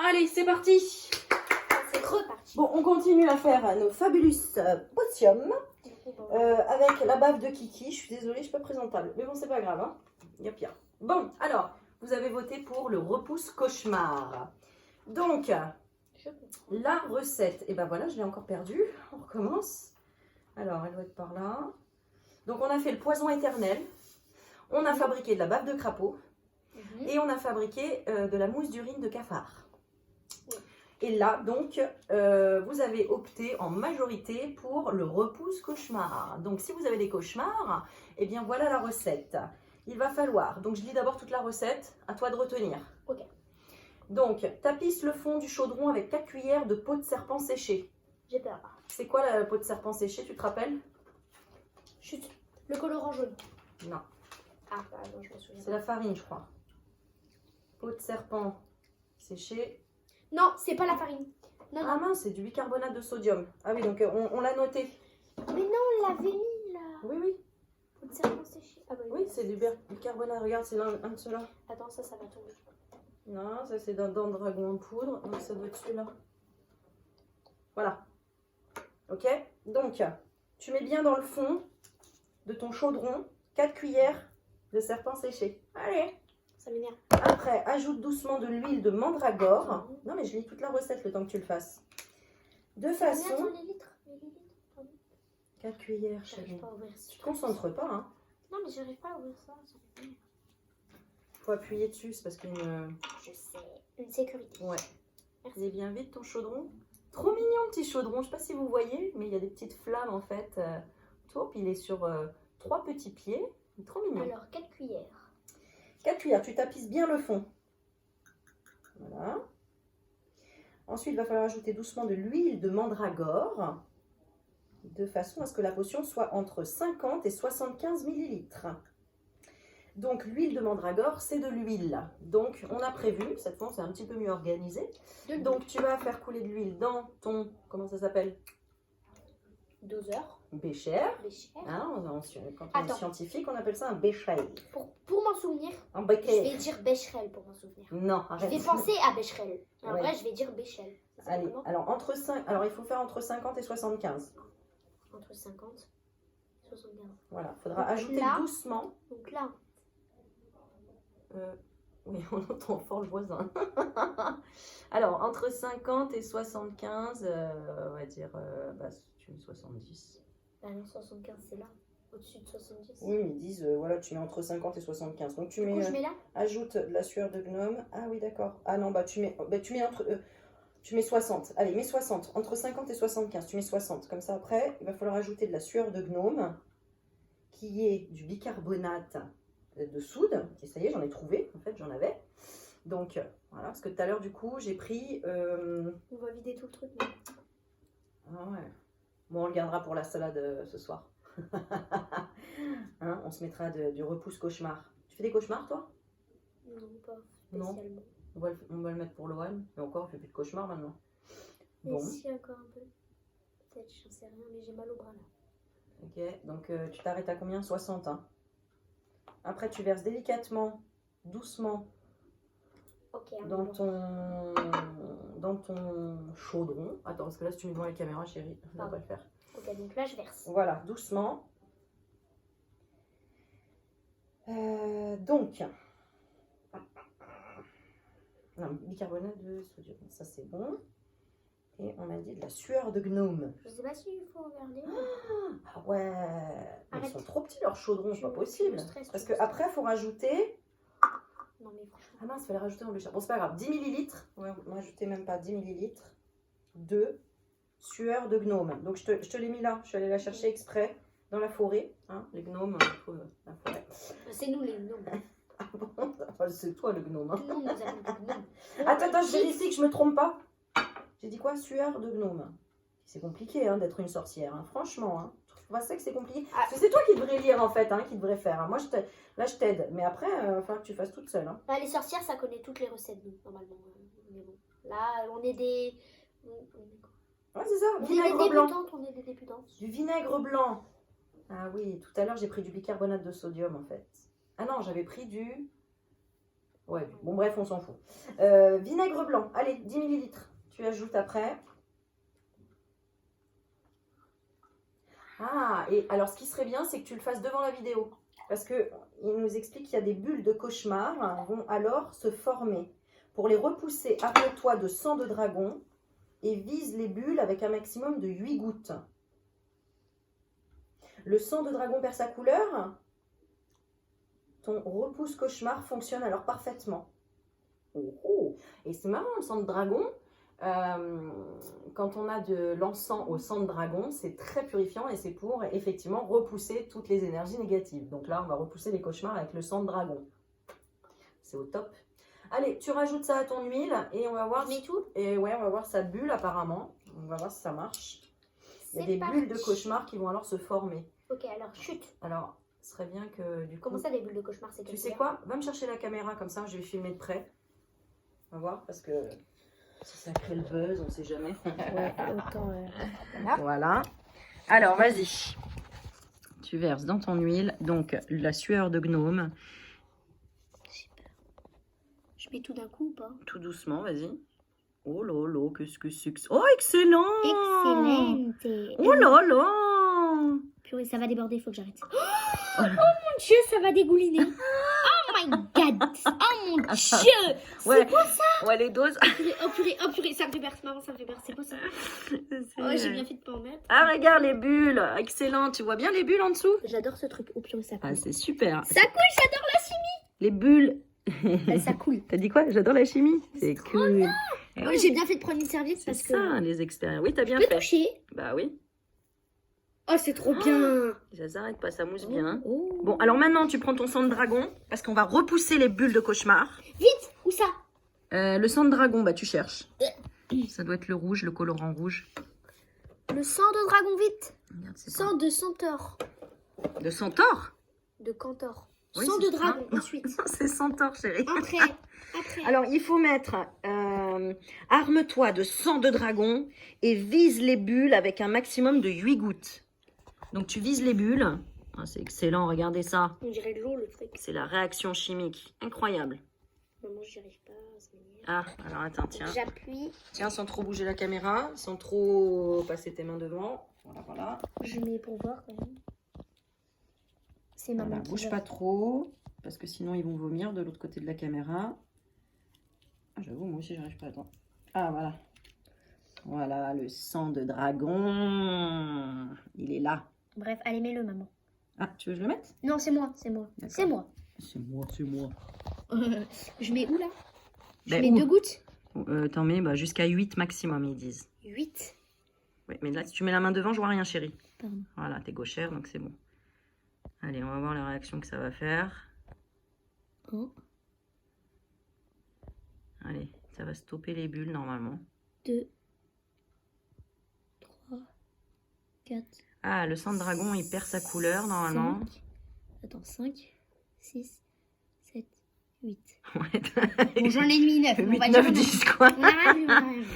Allez, c'est parti. C'est reparti. Bon, on continue à faire nos fabulous potiums avec la bave de Kiki. Je suis désolée, je suis pas présentable. Mais bon, c'est pas grave, hein. Il y a pire. Bon, alors, vous avez voté pour le repousse cauchemar. Donc, la recette, et ben voilà, je l'ai encore perdue. On recommence. Alors, elle doit être par là. Donc, on a fait le poison éternel. On a fabriqué de la bave de crapaud. Et on a fabriqué de la mousse d'urine de cafard. Et là, donc, vous avez opté en majorité pour le repousse cauchemar. Donc, si vous avez des cauchemars, eh bien, voilà la recette. Il va falloir, donc je lis d'abord toute la recette, à toi de retenir. Ok. Donc, tapisse le fond du chaudron avec 4 cuillères de peau de serpent séchée. J'ai peur. C'est quoi la peau de serpent séchée, tu te rappelles? Chut. Le colorant jaune. Non, Ah, pardon, je me souviens. c'est la farine, je crois. Peau de serpent séchée. Non, c'est pas la farine. Non, Ah non. mince, c'est du bicarbonate de sodium. Ah oui, donc on l'a noté. Mais non, on l'avait mis là. Oui, oui. Peau de serpent séchée. Ah bah Oui, c'est du bicarbonate. Regarde, c'est un de ceux-là. Attends, ça va tomber. Non, ça c'est d'un dragon en poudre. Donc ça doit être celui-là. Voilà. Ok. Donc, tu mets bien dans le fond de ton chaudron 4 cuillères de serpent séché. Allez. Ça m'énerve. Après, ajoute doucement de l'huile de mandragore. Non, mais je lis toute la recette le temps que tu le fasses. De façon... Combien sont les litres? Les litres, pardon. 4 cuillères, J'arrive chérie. pas à ouvrir ça. Tu te concentres pas, hein. Non, mais j'arrive pas à ouvrir ça. Ça fait peur. Faut appuyer dessus, c'est parce qu'il me... Je sais. Une sécurité. Ouais. Merci. Il est bien vide ton chaudron. Trop mignon petit chaudron. Je sais pas si vous voyez, mais il y a des petites flammes en fait autour. Puis il est sur 3 petits pieds. Il est trop mignon. Alors, 4 cuillères. 4 cuillères. Tu tapisses bien le fond. Voilà. Ensuite, il va falloir ajouter doucement de l'huile de mandragore. De façon à ce que la potion soit entre 50 et 75 millilitres. Donc l'huile de mandragore, c'est de l'huile. Donc on a prévu, cette fois c'est un petit peu mieux organisé. Donc tu vas faire couler de l'huile dans ton, comment ça s'appelle? Doseur. Bécher. Bécher. Hein, quand on est Attends. scientifique, on appelle ça un bécher. Pour m'en souvenir, Un je bécher. vais dire Becherel pour m'en souvenir. Non, Je arrête. vais penser à Becherel. En Ouais. vrai, je vais dire Béchel. C'est Allez, comment? alors, alors il faut faire entre 50 et 75. Entre 50 et 75. Voilà, il faudra Donc ajouter là- doucement. Donc là, Oui, on entend fort le voisin. Alors, entre 50 et 75, on va dire, tu mets 70. bah non, 75 c'est là. Au-dessus de 70. Oui, mais ils disent, voilà, tu mets entre 50 et 75. Donc, tu Du coup, mets, je mets là. ajoute de la sueur de gnome. Ah oui, d'accord. Ah non, tu mets entre, tu mets 60. Allez, mets 60. Entre 50 et 75, tu mets 60. Comme ça, après, il va falloir ajouter de la sueur de gnome, qui est du bicarbonate de soude. Et ça y est, j'en ai trouvé. En fait, j'en avais. Donc, voilà. Parce que tout à l'heure, du coup, j'ai pris... On va vider tout le truc. Mais... Ah ouais. Bon, on le gardera pour la salade ce soir. Hein, on se mettra du repousse cauchemar. Tu fais des cauchemars, toi? Non, pas Non. spécialement. On va le mettre pour Loane. Et encore, il fait plus de cauchemars maintenant. Et Bon. si encore un peu. Peut-être, j'en sais rien, mais j'ai mal au bras là. Ok, donc tu t'arrêtes à combien? 60. Hein. Après, tu verses délicatement, doucement, Ok, un dans moment. dans ton chaudron. Attends, parce que là, si tu mets devant la caméra, chérie, ça va pas le faire. Ok, donc là, je verse. Voilà, doucement. Donc, non, bicarbonate de sodium, ça c'est bon. Et on a dit de la sueur de gnome. Je sais pas s'il faut regarder. Ah ouais, mais ils Arrête. sont trop petits leurs chaudrons, c'est pas Tu possible. me stresses, Parce tu me qu'après, il faut rajouter... Non, mais franchement. Ah mince, il fallait rajouter en bécher. Bon, c'est pas grave, 10 millilitres. On va rajouter même pas 10 millilitres de sueur de gnome. Donc, je te l'ai mis là. Je suis allée la chercher exprès dans la forêt. Hein, les gnomes, la forêt. C'est nous les gnomes. Ah bon? Enfin, c'est toi le gnome. Hein. Nous, nous avons des gnomes. Attends, je vérifie que je me trompe pas. J'ai dit quoi? Sueur de gnome. C'est compliqué hein, d'être une sorcière, hein. Franchement. Hein. Je vois ça que c'est compliqué. Ah. Parce que c'est toi qui devrais lire en fait, hein, qui devrais faire. Hein. Moi, là, je t'aide. Mais après, il va falloir que tu fasses toute seule. Hein. Bah, les sorcières, ça connaît toutes les recettes, nous, normalement. Mais bon. Là, on est des. Ouais, c'est ça. On est Vinaigre des blanc. débutantes, on est des débutantes. Du vinaigre blanc. Ah oui, tout à l'heure, j'ai pris du bicarbonate de sodium en fait. Ah non, j'avais pris du... Ouais, bon bref, on s'en fout. Vinaigre blanc, allez, 10 ml. Tu ajoutes après. Ah, et alors ce qui serait bien, c'est que tu le fasses devant la vidéo. Parce qu'il nous explique qu'il y a des bulles de cauchemar vont alors se former. Pour les repousser, arme-toi de sang de dragon et vise les bulles avec un maximum de 8 gouttes. Le sang de dragon perd sa couleur. Ton repousse cauchemar fonctionne alors parfaitement. Oh, oh. Et c'est marrant, le sang de dragon. Quand on a de l'encens au sang de dragon, c'est très purifiant et c'est pour effectivement repousser toutes les énergies négatives. Donc là, on va repousser les cauchemars avec le sang de dragon. C'est au top. Allez, tu rajoutes ça à ton huile et on va voir. Je mets tout. Et ouais, on va voir sa bulle apparemment. On va voir si ça marche. Il y a des bulles de cauchemar qui vont alors se former. Ok, alors chute. Alors, ce serait bien que du coup. Comment ça, des bulles de cauchemar, c'est Tu sais quoi? Va me chercher la caméra comme ça, je vais filmer de près. On va voir parce que si ça crée le buzz, on ne sait jamais. Ouais, autant. Voilà. Alors, vas-y. Tu verses dans ton huile, donc la sueur de gnome. Je mets tout d'un coup ou pas? Tout doucement, vas-y. Oh là là, qu'est-ce que c'est que ça? Oh, excellent! Excellente. Oh là là! Purée, ça va déborder, il faut que j'arrête. Oh mon Dieu, ça va dégouliner. Oh my god. Oh mon Dieu. Ouais. C'est quoi ça? Ouais, les doses. Oh purée, ça me fait peur, c'est marrant, ça me fait peur. C'est quoi ça? Oh, j'ai bien fait de pas en mettre. Ah, regarde les bulles. Excellent. Tu vois bien les bulles en dessous? J'adore ce truc. Oh purée, ça coule. Ah, c'est super. Ça coule, j'adore la chimie. Les bulles. Ça coule. T'as dit quoi? J'adore la chimie. C'est cool. Eh oui, J'ai bien fait de prendre une serviette c'est parce que. ça, les expériences. Oui, t'as bien Je peux fait. toucher. Bah oui. Oh, c'est trop bien. Ça s'arrête pas, ça mousse bien. Oh. Bon, alors maintenant, tu prends ton sang de dragon parce qu'on va repousser les bulles de cauchemar. Vite, où ça? Le sang de dragon, bah tu cherches. Ça doit être le rouge, le colorant rouge. Le sang de dragon, vite. Regarde, c'est Sang de centaure. pas- De centaure? De cantor. Oui, Sang c'est de ça. dragon, Non, ensuite. non, c'est centaure, chérie. Après. Alors, il faut mettre arme-toi de sang de dragon et vise les bulles avec un maximum de 8 gouttes. Donc, tu vises les bulles. Ah, c'est excellent, regardez ça. On dirait de l'eau, le truc. C'est la réaction chimique. Incroyable. Maman, j'y arrive pas. ça m'énerve. Ah, alors attends, tiens. J'appuie. Tiens, sans trop bouger la caméra, sans trop passer tes mains devant. Voilà, voilà. Je mets pour voir quand même. C'est maman Voilà, qui bouge va. pas trop, parce que sinon ils vont vomir de l'autre côté de la caméra. Ah, j'avoue, moi aussi j'arrive pas à attendre. Ah, voilà. Voilà, le sang de dragon. Il est là. Bref, allez, mets-le, maman. Ah, tu veux que je le mette? Non, c'est moi, c'est moi. D'accord. C'est moi. C'est moi, c'est moi. Je mets où là? Je Ben, mets où 2 gouttes. T'en mets jusqu'à 8 maximum, ils disent. 8. Oui, mais là, si tu mets la main devant, je vois rien, chérie. Pardon. Voilà, t'es gauchère, donc c'est bon. Allez, on va voir la réaction que ça va faire. Oh. Allez, ça va stopper les bulles normalement. 2, 3, 4. Ah, le sang de dragon, il perd sa couleur normalement. 5. Attends, 5, 6, 7, 8. Ouais. Bon, j'en ai mis 9. 8, 9, 10 quoi. On a rien vu, on a rien vu.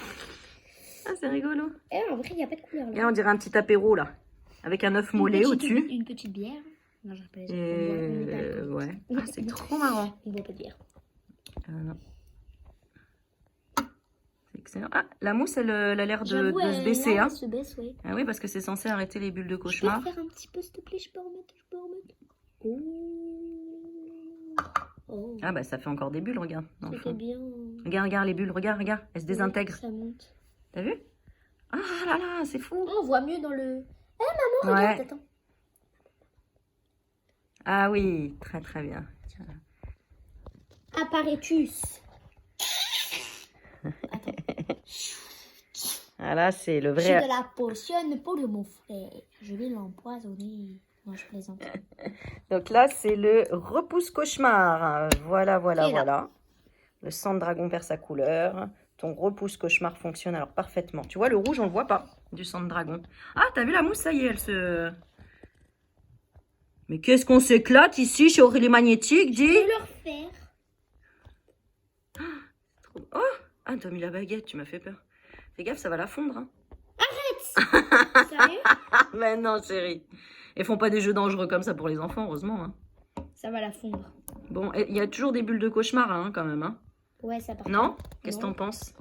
Ah, c'est rigolo. Eh, en vrai, il n'y a pas de couleur là. Et on dirait un petit apéro là. Avec un œuf mollet au-dessus. Une petite bière. Non, je rappelle. Ouais. Ah, c'est trop marrant. On boit pas de bière. Non. C'est excellent. Ah, la mousse, elle a l'air de J'avoue, se baisser. là, Hein. elle se baisse, ouais. Ah oui, parce que c'est censé arrêter les bulles de Je peux cauchemar. faire un petit peu, s'il te plaît, je peux remettre. Oh. Oh. Ah bah ça fait encore des bulles, regarde. Dans le C'était fond. bien. Regarde les bulles, regarde. Elles se désintègrent. Ça monte. T'as vu? Ah là là, c'est fou. Oh, on voit mieux dans le... Eh, maman, regarde, Ouais. attends. Ah oui, très très bien. Tiens. Apparatus. Ah là, c'est le J'ai vrai. de la potion pour mon frère. Je vais l'empoisonner. Non, je plaisante. Donc là, c'est le repousse cauchemar. Voilà, Et là. voilà. Le sang de dragon perd sa couleur. Ton repousse cauchemar fonctionne alors parfaitement. Tu vois, le rouge, on le voit pas, du sang de dragon. Ah, t'as vu la mousse? Ça y est, elle se... Mais qu'est-ce qu'on s'éclate ici chez Aurélie Magnétique, dis? Je vais le refaire. Oh, ah, t'as mis la baguette, tu m'as fait peur. Fais gaffe, ça va la fondre. Hein. Sérieux? Ah, mais non, chérie. Ils font pas des jeux dangereux comme ça pour les enfants, heureusement. Hein. Ça va la fondre. Bon, il y a toujours des bulles de cauchemar, hein, quand même. Hein. Ouais, ça part. Non? Qu'est-ce que t'en penses?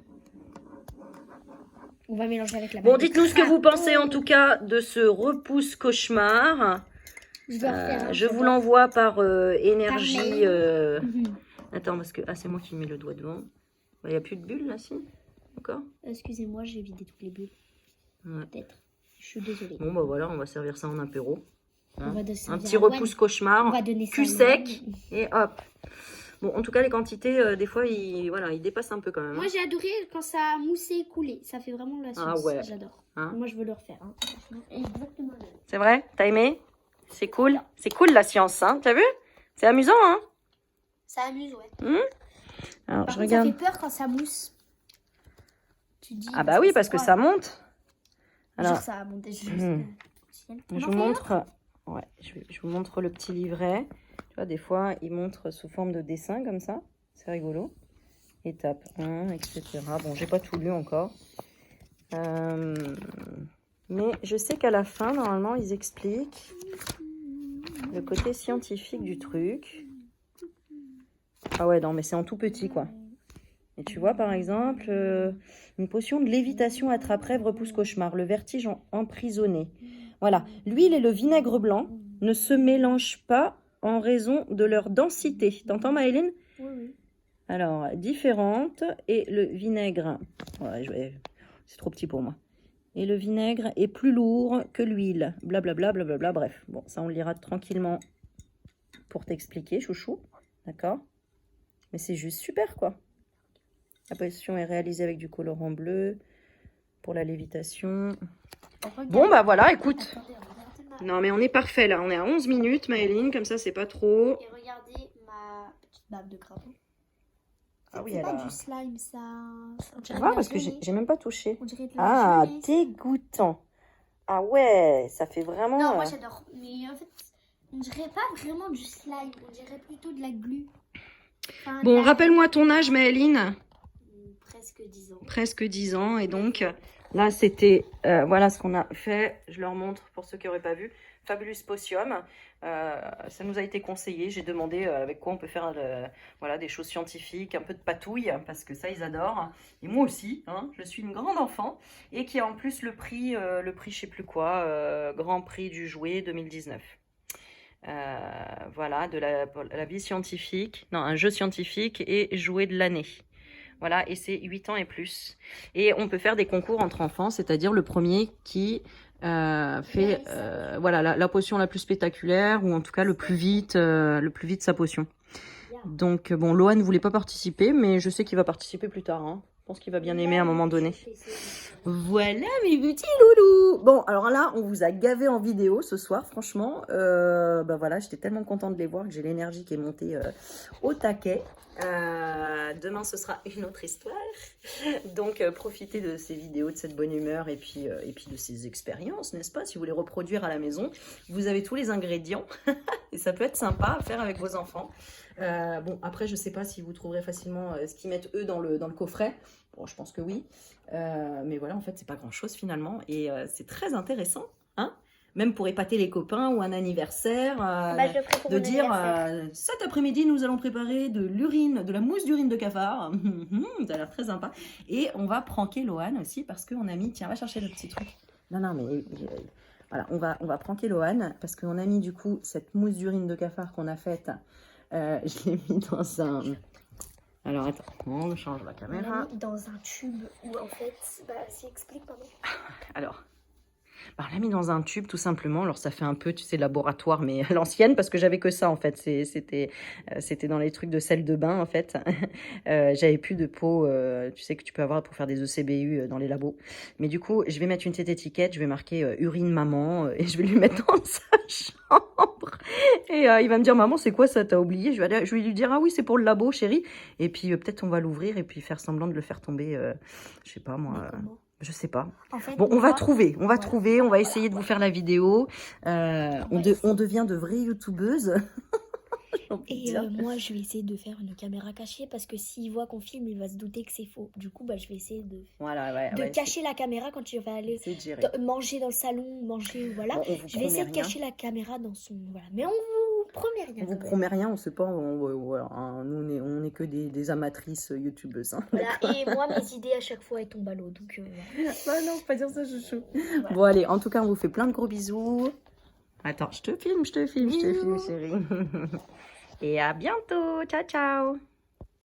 On va mélanger avec la Bon, bave de dites-nous ce que vous crapaud. pensez en tout cas de ce repousse cauchemar. Je dois refaire, hein, Je c'est vous bon. l'envoie par énergie. Mhm. Attends, parce que c'est moi qui mets le doigt devant. Il n'y a plus de bulles là, si? Encore? Excusez-moi, j'ai vidé toutes les bulles. Ouais. Peut-être. Je suis désolée. Bon, bah voilà, on va servir ça en apéro. On Hein. va Un petit repousse On cauchemar. va donner ça Cul à sec. Loane. Et hop. Bon, en tout cas, les quantités, des fois, ils dépassent un peu quand même. Moi, Hein. j'ai adoré quand ça a moussé et coulé. Ça fait vraiment la sauce. Ah ouais. J'adore. Hein. Moi, je veux le refaire. Hein. Exactement. C'est vrai? T'as aimé? C'est cool. C'est cool la science, hein. T'as vu? C'est amusant, hein. Ça amuse, ouais. Alors, Par je contre, ça regarde. fait peur quand ça mousse. Tu dis. Ah bah oui, parce que ça monte. Alors, Alors, ça a monté juste. je vous montre. Ouais, je vous montre le petit livret. Tu vois, des fois, il montre sous forme de dessin comme ça. C'est rigolo. Étape 1, etc. Bon, j'ai pas tout lu encore. Mais je sais qu'à la fin, normalement, ils expliquent le côté scientifique du truc. Ah ouais, non, mais c'est en tout petit, quoi. Et tu vois, par exemple, une potion de lévitation attrape-rêve repousse cauchemar, le vertige emprisonné. Voilà, l'huile et le vinaigre blanc ne se mélangent pas en raison de leur densité. T'entends, Maëline? Oui, oui. Alors, différentes. Et le vinaigre, ouais, c'est trop petit pour moi. Et le vinaigre est plus lourd que l'huile. Blablabla, blablabla, bref. Bon, ça, on le lira tranquillement pour t'expliquer, chouchou. D'accord? Mais c'est juste super, quoi. La potion est réalisée avec du colorant bleu pour la lévitation. Bon, bah voilà, écoute. Attendez, regardez Non, mais on est parfait, là. On est à 11 minutes, Maëline. Comme ça, c'est pas trop. Et regardez ma petite bave de crapaud. Ah oui, c'est elle pas a... du slime, ça. On Tu dirait vois, de la parce que gelée. j'ai même pas touché. On dirait de la Ah, gelée. dégoûtant. Ah ouais, ça fait vraiment... Non, moi j'adore. Mais en fait, on dirait pas vraiment du slime. On dirait plutôt de la glu. Enfin, Bon, de la- rappelle-moi ton âge, Maëline. Presque 10 ans. Presque 10 ans. Et donc, là, c'était... voilà ce qu'on a fait. Je leur montre pour ceux qui n'auraient pas vu. Fabulous Potium. Ça nous a été conseillé. J'ai demandé avec quoi on peut faire voilà, des choses scientifiques, un peu de patouille, parce que ça, ils adorent. Et moi aussi, hein, je suis une grande enfant. Et qui a en plus le prix je sais plus quoi, Grand Prix du jouet 2019. Voilà, de la vie scientifique. Non, un jeu scientifique et jouet de l'année. Voilà, et c'est 8 ans et plus. Et on peut faire des concours entre enfants, c'est-à-dire le premier qui fait voilà, la potion la plus spectaculaire, ou en tout cas le plus vite sa potion. Donc, bon, Loan ne voulait pas participer, mais je sais qu'il va participer plus tard. Hein. Je pense qu'il va bien aimer à un moment donné. Voilà mes petits loulous. Bon, alors là, on vous a gavé en vidéo ce soir, franchement. Bah voilà, j'étais tellement contente de les voir que j'ai l'énergie qui est montée au taquet. Demain, ce sera une autre histoire. Donc, profitez de ces vidéos, de cette bonne humeur et puis de ces expériences, n'est-ce pas? Si vous voulez reproduire à la maison, vous avez tous les ingrédients et ça peut être sympa à faire avec vos enfants. Bon, après, je sais pas si vous trouverez facilement ce qu'ils mettent eux dans le coffret. Bon, je pense que oui. Mais voilà, en fait, c'est pas grand-chose finalement. Et c'est très intéressant, hein, même pour épater les copains ou un anniversaire. je le ferai pour de mon dire, anniversaire. cet après-midi, nous allons préparer de la mousse d'urine de cafard. Ça a l'air très sympa. Et on va pranker Loan aussi parce qu'on a mis, tiens, va chercher le petit truc. Non, mais... voilà, on va pranker Loan parce qu'on a mis du coup cette mousse d'urine de cafard qu'on a faite. Je l'ai mis dans un... Alors attends, on change la On caméra. l'a mis dans un tube où en fait, bah, si explique pardon. Alors, on l'a mis dans un tube tout simplement. Alors ça fait un peu, tu sais, laboratoire, mais à l'ancienne parce que j'avais que ça en fait. C'était dans les trucs de sel de bain en fait. J'avais plus de pot, tu sais, que tu peux avoir pour faire des ECBU dans les labos. Mais du coup, je vais mettre une petite étiquette, je vais marquer urine maman et je vais lui mettre dans sa chambre. Et il va me dire, maman, c'est quoi ça, t'as oublié? Je vais lui dire, ah oui, c'est pour le labo, chérie. Et puis peut-être on va l'ouvrir et puis faire semblant de le faire tomber, je sais pas moi. Je sais pas. En fait, Bon, on va trouver, on va voilà. trouver, on va essayer de vous faire la vidéo. On essayer. devient de vraies youtubeuses. Et moi, je vais essayer de faire une caméra cachée parce que s'il voit qu'on filme, il va se douter que c'est faux. Du coup, bah, je vais essayer de Voilà, ouais, cacher la caméra quand tu vas aller c'est géré. manger dans le salon, manger, voilà. Bon, on vous Je vais essayer de promet rien. cacher la caméra dans son... Voilà. Mais on vous... promets rien. On vous quand même. promet rien, on sait pas. Voilà, hein, nous, on est que des amatrices youtubeuses. Hein. Voilà, et moi, mes idées à chaque fois, elles tombent à l'eau. Donc, Bah non, faut pas dire ça, chouchou. Voilà. Bon, allez, en tout cas, on vous fait plein de gros bisous. Attends, je te filme, chérie. Et à bientôt. Ciao, ciao.